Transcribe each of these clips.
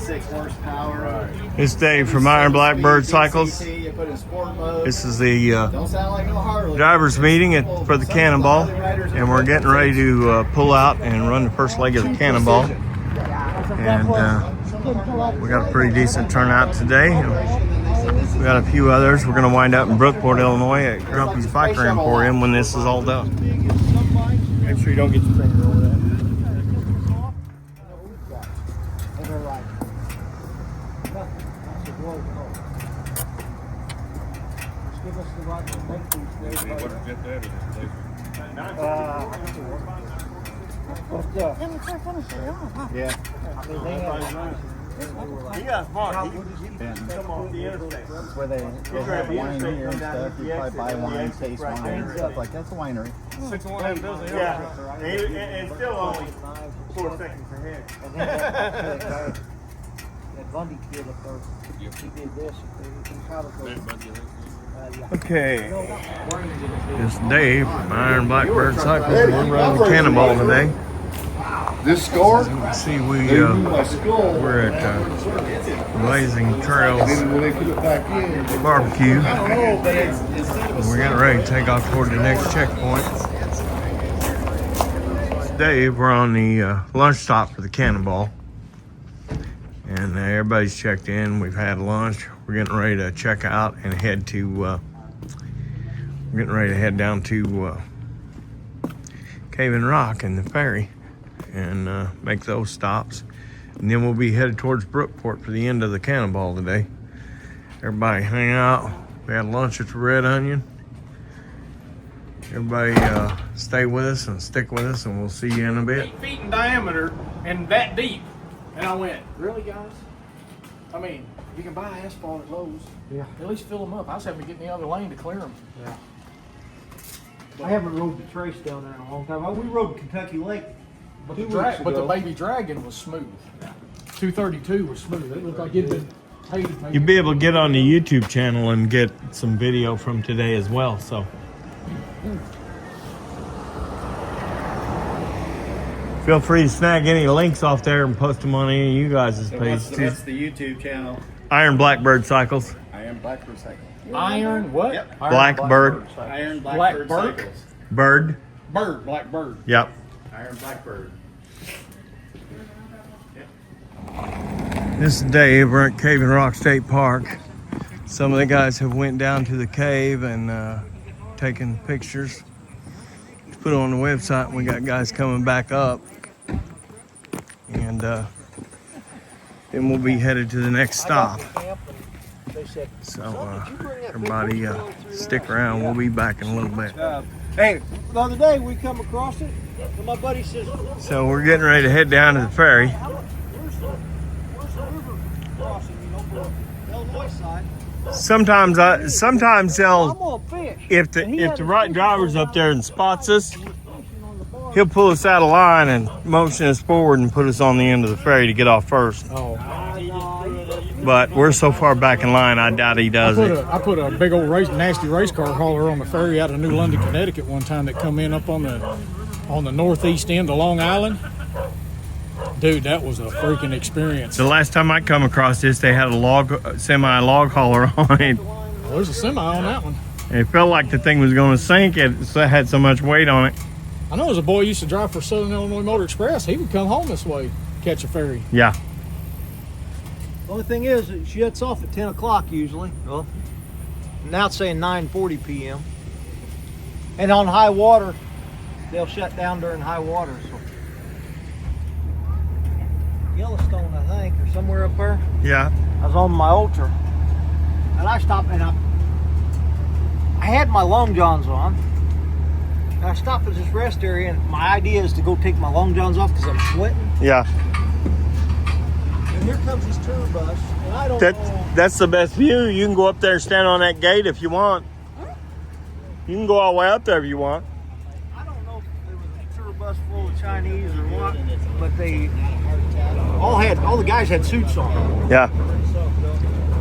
6 horsepower. It's Dave from Iron Blackbird Cycles. This This is the drivers meeting for the Cannonball, and we're getting ready to pull out and run the first leg of the Cannonball. And we got a pretty decent turnout today. We got a few others. We're going to wind up in Brookport, Illinois at Grumpy's Biker Emporium when this is all done. Make sure you don't get your finger over that. Yeah. You guys bought come off the interstate. That's where they have wine here and stuff. You probably buy wine, taste wine, and stuff like that's a winery. 6-1 business. Yeah. And still only 4 seconds ahead. That Bundy kid up there, he did this. Okay. It's Dave from Iron Blackbird Cycles. We're running the Cannonball today. This score? As you can see, we're at Blazing Trails Barbecue. And we're getting ready to take off toward the next checkpoint. Today, we're on the lunch stop for the Cannonball. And everybody's checked in. We've had lunch. We're getting ready to check out and head to. We're getting ready to head down to Cave and Rock and the ferry, and make those stops. And then we'll be headed towards Brookport for the end of the Cannonball today. Everybody hang out. We had lunch at the Red Onion. Everybody stay with us and stick with us, and we'll see you in a bit. 8 feet in diameter and that deep. And I went, really, guys? I mean, you can buy asphalt at Lowe's. Yeah. At least fill them up. I was having to get in the other lane to clear them. Yeah. I haven't rode the Trace down there in a long time. We rode Kentucky Lake But 2 the, weeks ago. but the Baby Dragon was smooth. 232 was smooth. It looked like it'd been painted. You'll be able to get on the YouTube channel and get some video from today as well. So feel free to snag any links off there and post them on any of you guys' pages. What's the YouTube channel? Iron Blackbird Cycles. Iron Blackbird Cycles. Iron what? Yep. Iron Blackbird. Iron Blackbird Blackbird? Cycles. Bird. Bird, Blackbird. Yep. Iron Blackbird. This is Dave. We're at Cave and Rock State Park. Some of the guys have went down to the cave and taken pictures to put on the website. We got guys coming back up, and then we'll be headed to the next stop. So everybody stick around. We'll be back in a little bit. Hey, the other day we come across it, and my buddy says, So we're getting ready to head down to the ferry. where's the river crossing, the Illinois side? Sometimes I'm they'll, gonna fish. if the right driver's up there and spots us, he'll pull us out of line and motion us forward and put us on the end of the ferry to get off first. Oh. But we're so far back in line, I doubt he does it. I put a big old nasty race car hauler on the ferry out of New London, Connecticut one time that come in up on the northeast end of Long Island. Dude, that was a freaking experience. The last time I come across this, they had a semi-log hauler on it. Well, there's a semi on that one. And it felt like the thing was going to sink. It had so much weight on it. I know there's a boy who used to drive for Southern Illinois Motor Express. He would come home this way, catch a ferry. Yeah. The only thing is, it shuts off at 10 o'clock usually. Well, now it's saying 9:40 p.m. And on high water, they'll shut down during high water. So. Yellowstone, I think, or somewhere up there. Yeah. I was on my Ultra, and I stopped, and I had my long johns on. And I stopped at this rest area, and my idea is to go take my long johns off because I'm sweating. Yeah. And here comes this tour bus, and I don't know. That's the best view. You can go up there and stand on that gate if you want. You can go all the way up there if you want. I don't know if there was a tour bus full of Chinese or what, but they all the guys had suits on. Yeah.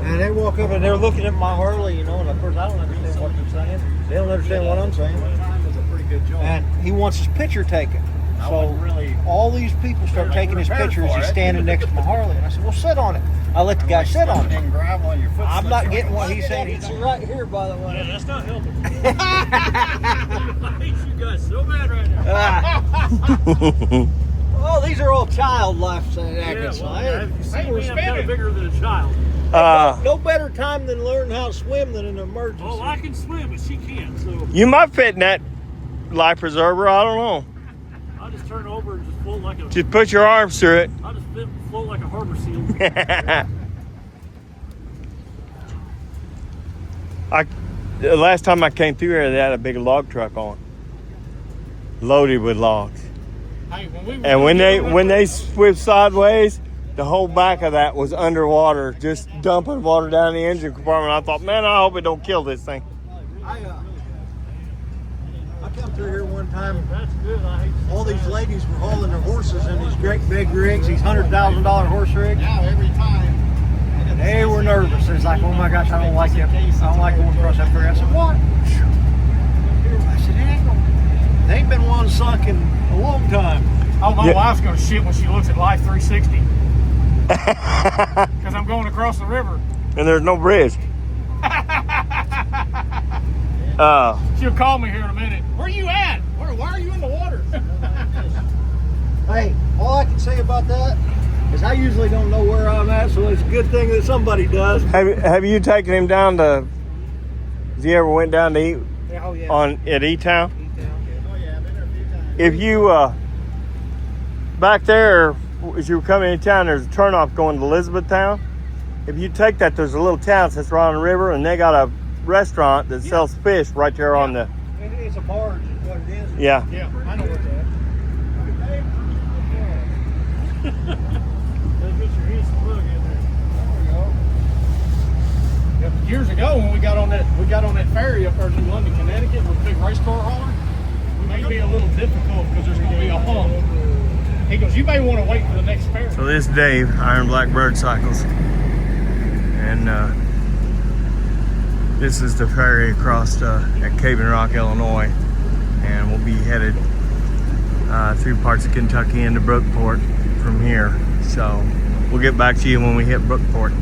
And they walk up and they're looking at my Harley, and of course I don't understand what they're saying. They don't understand what I'm saying. And he wants his picture taken. So all these people start taking his pictures. He's standing next to my Harley. And I said, well, sit on it. I let the guy sit on it. Gravel on your foot. I'm not getting what he's saying. He's right here, by the way. Yeah, that's not helping. I hate you guys so bad right now. Oh, these are all child life actions. Have you seen me? I'm kind of bigger than a child. No better time than learn how to swim than an emergency. Oh, I can swim, but she can't. So You might fit in that life preserver. I don't know. I'll just turn over and just float like a. Just put your arms through it. I'll just float like a harbor seal. The last time I came through here, they had a big log truck on, loaded with logs. Hey, And when they swept sideways, the whole back of that was underwater, just dumping water down the engine compartment. I thought, man, I hope it don't kill this thing. I come through here one time. That's good. I hate All these ladies were hauling their horses in these great big rigs, these $100,000 horse rigs. Now every time. They were nervous. It's like, oh my gosh, I don't like it. I don't like going across that ferry. I said, what? I said, they ain't been one sunk in a long time. Oh, my Yeah. wife's gonna shit when she looks at Life 360 because I'm going across the river. And there's no bridge. She'll call me here in a minute. Where you at? Why are you in the water? Hey, all I can say about that is I usually don't know where I'm at, so it's a good thing that somebody does. Have you taken him down to? Has he ever went down to eat Oh, yeah. at E-Town? Oh, yeah, I've been there a few times. If you back there, as you come into town, there's a turnoff going to Elizabethtown. If you take that, there's a little town that's right on the river, and they got a restaurant that sells fish right there on the. It's a barge, is what it is. Yeah. Yeah, I know where it's at. Get your east plug in there. Yep. Years ago, when we got on that ferry up there to London, Connecticut, with a big race car hauler, we may be a little difficult because there's going to be a hump. He goes, you may want to wait for the next ferry. So this is Dave, Iron Blackbird Cycles, and this is the ferry across at Cave Rock, Illinois, and we'll be headed through parts of Kentucky into Brookport from here. So we'll get back to you when we hit Brookport.